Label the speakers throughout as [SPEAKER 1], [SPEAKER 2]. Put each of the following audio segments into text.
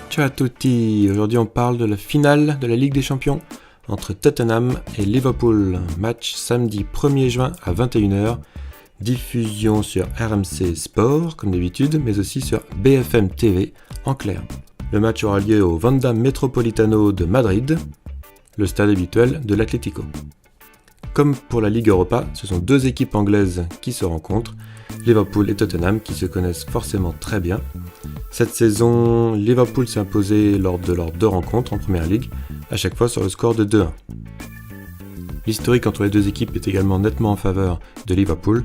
[SPEAKER 1] Ciao à tutti, aujourd'hui on parle de la finale de la Ligue des Champions entre Tottenham et Liverpool. Match samedi 1er juin à 21h, diffusion sur RMC Sport comme d'habitude, mais aussi sur BFM TV en clair. Le match aura lieu au Wanda Metropolitano de Madrid, le stade habituel de l'Atlético. Comme pour la Ligue Europa, ce sont deux équipes anglaises qui se rencontrent, Liverpool et Tottenham qui se connaissent forcément très bien. Cette saison, Liverpool s'est imposé lors de leurs deux rencontres en Première Ligue, à chaque fois sur le score de 2-1. L'historique entre les deux équipes est également nettement en faveur de Liverpool,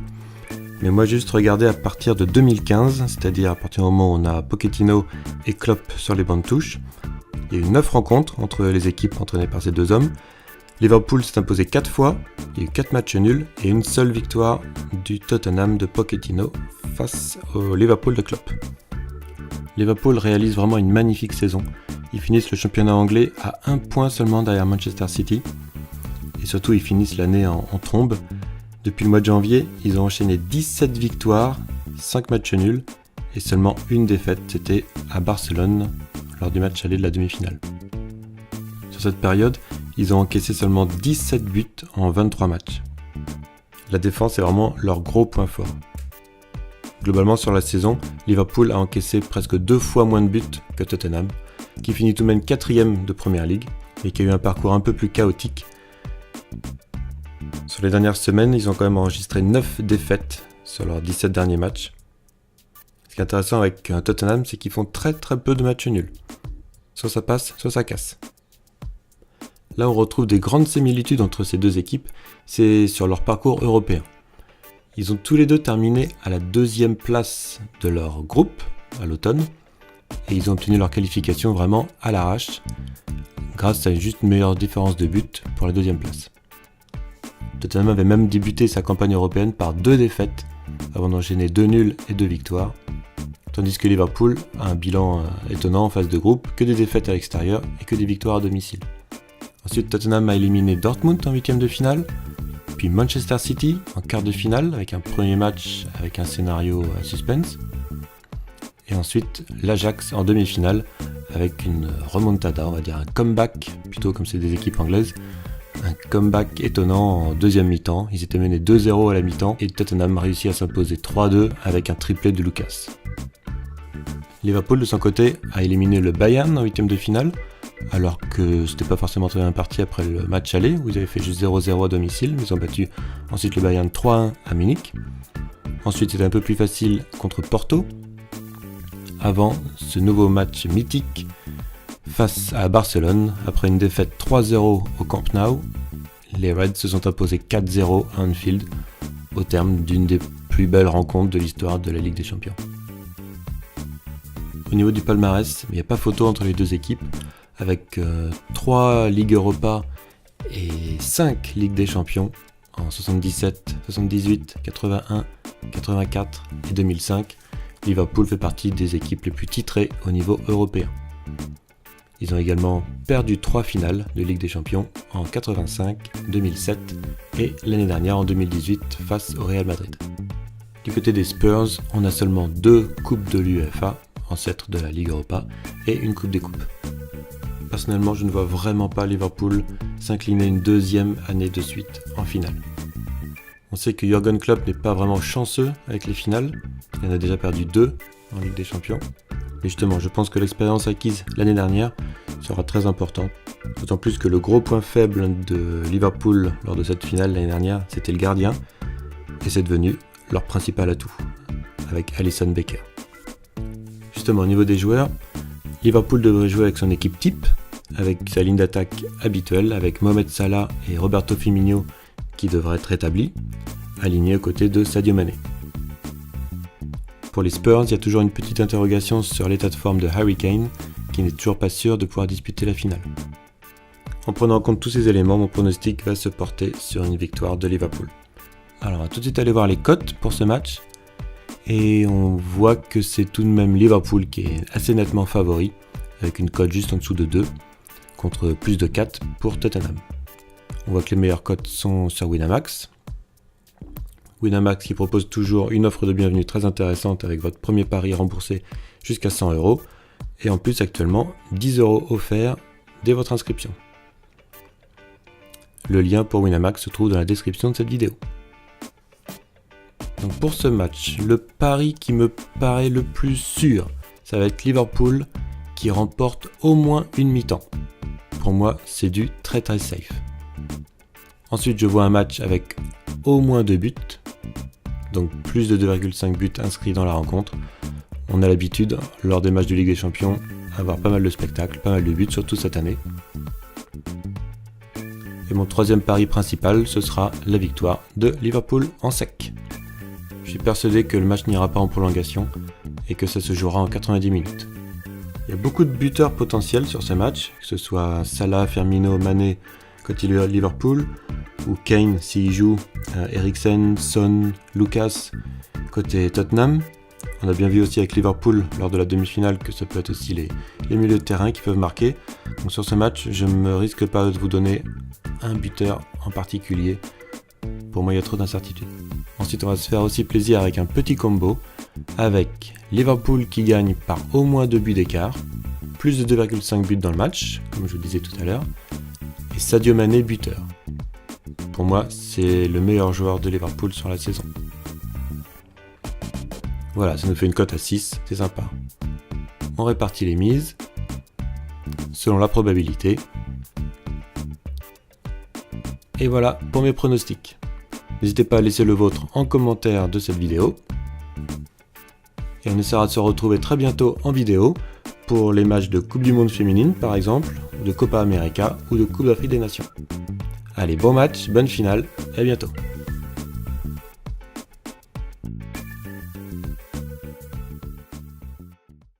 [SPEAKER 1] mais moi j'ai juste regardé à partir de 2015, c'est-à-dire à partir du moment où on a Pochettino et Klopp sur les bancs de touche. Il y a eu 9 rencontres entre les équipes entraînées par ces deux hommes. Liverpool s'est imposé 4 fois, il y a eu 4 matchs nuls et une seule victoire du Tottenham de Pochettino face au Liverpool de Klopp. Liverpool réalise vraiment une magnifique saison. Ils finissent le championnat anglais à 1 point seulement derrière Manchester City. Et surtout, ils finissent l'année en trombe. Depuis le mois de janvier, ils ont enchaîné 17 victoires, 5 matchs nuls et seulement une défaite. C'était à Barcelone lors du match aller de la demi-finale. Sur cette période, ils ont encaissé seulement 17 buts en 23 matchs. La défense est vraiment leur gros point fort. Globalement sur la saison, Liverpool a encaissé presque 2 fois moins de buts que Tottenham, qui finit tout de même 4ème de Première Ligue, mais qui a eu un parcours un peu plus chaotique. Sur les dernières semaines, ils ont quand même enregistré 9 défaites sur leurs 17 derniers matchs. Ce qui est intéressant avec Tottenham, c'est qu'ils font très peu de matchs nuls. Soit ça passe, soit ça casse. Là, on retrouve des grandes similitudes entre ces deux équipes, c'est sur leur parcours européen. Ils ont tous les deux terminé à la 2e place de leur groupe à l'automne et ils ont obtenu leur qualification vraiment à l'arrache grâce à juste une meilleure différence de but pour la 2e place. Tottenham avait même débuté sa campagne européenne par 2 défaites avant d'enchaîner 2 nuls et 2 victoires, tandis que Liverpool a un bilan étonnant en phase de groupe, que des défaites à l'extérieur et que des victoires à domicile. Ensuite, Tottenham a éliminé Dortmund en 8ème de finale, puis Manchester City en quart de finale avec un premier match avec un scénario à suspense, et ensuite l'Ajax en demi-finale avec une remontada, on va dire un comeback, plutôt comme c'est des équipes anglaises, un comeback étonnant en deuxième mi-temps. Ils étaient menés 2-0 à la mi-temps et Tottenham a réussi à s'imposer 3-2 avec un triplé de Lucas. Liverpool de son côté a éliminé le Bayern en 8ème de finale, alors que c'était pas forcément très bien parti après le match aller où ils avaient fait juste 0-0 à domicile, mais ils ont battu ensuite le Bayern 3-1 à Munich. Ensuite c'était un peu plus facile contre Porto, avant ce nouveau match mythique face à Barcelone. Après une défaite 3-0 au Camp Nou, les Reds se sont imposés 4-0 à Anfield au terme d'une des plus belles rencontres de l'histoire de la Ligue des Champions. Au niveau du palmarès, il n'y a pas photo entre les deux équipes, avec 3 Ligues Europa et 5 Ligues des Champions en 77, 78, 81, 84 et 2005. Liverpool fait partie des équipes les plus titrées au niveau européen. Ils ont également perdu 3 finales de Ligue des Champions en 85, 2007 et l'année dernière en 2018 face au Real Madrid. Du côté des Spurs, on a seulement 2 coupes de l'UEFA, ancêtre de la Ligue Europa, et une coupe des coupes. Personnellement, je ne vois vraiment pas Liverpool s'incliner une 2e année de suite en finale. On sait que Jürgen Klopp n'est pas vraiment chanceux avec les finales, il en a déjà perdu 2 en Ligue des Champions. Mais justement, je pense que l'expérience acquise l'année dernière sera très importante, d'autant plus que le gros point faible de Liverpool lors de cette finale l'année dernière, c'était le gardien, et c'est devenu leur principal atout, avec Alisson Becker. Justement, au niveau des joueurs, Liverpool devrait jouer avec son équipe type, avec sa ligne d'attaque habituelle, avec Mohamed Salah et Roberto Firmino qui devraient être rétablis, alignés aux côtés de Sadio Mané. Pour les Spurs, il y a toujours une petite interrogation sur l'état de forme de Harry Kane, qui n'est toujours pas sûr de pouvoir disputer la finale. En prenant en compte tous ces éléments, mon pronostic va se porter sur une victoire de Liverpool. Alors, on va tout de suite aller voir les cotes pour ce match. Et on voit que c'est tout de même Liverpool qui est assez nettement favori, avec une cote juste en dessous de 2, contre plus de 4 pour Tottenham. On voit que les meilleures cotes sont sur Winamax. Winamax qui propose toujours une offre de bienvenue très intéressante avec votre premier pari remboursé jusqu'à 100 €. Et en plus actuellement 10 € offerts dès votre inscription. Le lien pour Winamax se trouve dans la description de cette vidéo. Donc pour ce match, le pari qui me paraît le plus sûr, ça va être Liverpool qui remporte au moins une mi-temps. Pour moi, c'est du très très safe. Ensuite, je vois un match avec au moins 2 buts, donc plus de 2,5 buts inscrits dans la rencontre. On a l'habitude, lors des matchs de Ligue des Champions, avoir pas mal de spectacles, pas mal de buts, surtout cette année. Et mon troisième pari principal, ce sera la victoire de Liverpool en sec. Je suis persuadé que le match n'ira pas en prolongation et que ça se jouera en 90 minutes. Il y a beaucoup de buteurs potentiels sur ce match, que ce soit Salah, Firmino, Mané quand il est à Liverpool, ou Kane s'il joue, Eriksen, Son, Lucas côté Tottenham. On a bien vu aussi avec Liverpool lors de la demi-finale que ça peut être aussi les milieux de terrain qui peuvent marquer. Donc sur ce match, je ne me risque pas de vous donner un buteur en particulier. Pour moi, il y a trop d'incertitudes. Ensuite, on va se faire aussi plaisir avec un petit combo avec Liverpool qui gagne par au moins 2 buts d'écart, plus de 2,5 buts dans le match, comme je vous disais tout à l'heure, et Sadio Mané buteur. Pour moi, c'est le meilleur joueur de Liverpool sur la saison. Voilà, ça nous fait une cote à 6, c'est sympa. On répartit les mises selon la probabilité. Et voilà pour mes pronostics. N'hésitez pas à laisser le vôtre en commentaire de cette vidéo. Et on essaiera de se retrouver très bientôt en vidéo pour les matchs de Coupe du Monde féminine par exemple, de Copa América ou de Coupe d'Afrique des Nations. Allez, bon match, bonne finale, et à bientôt.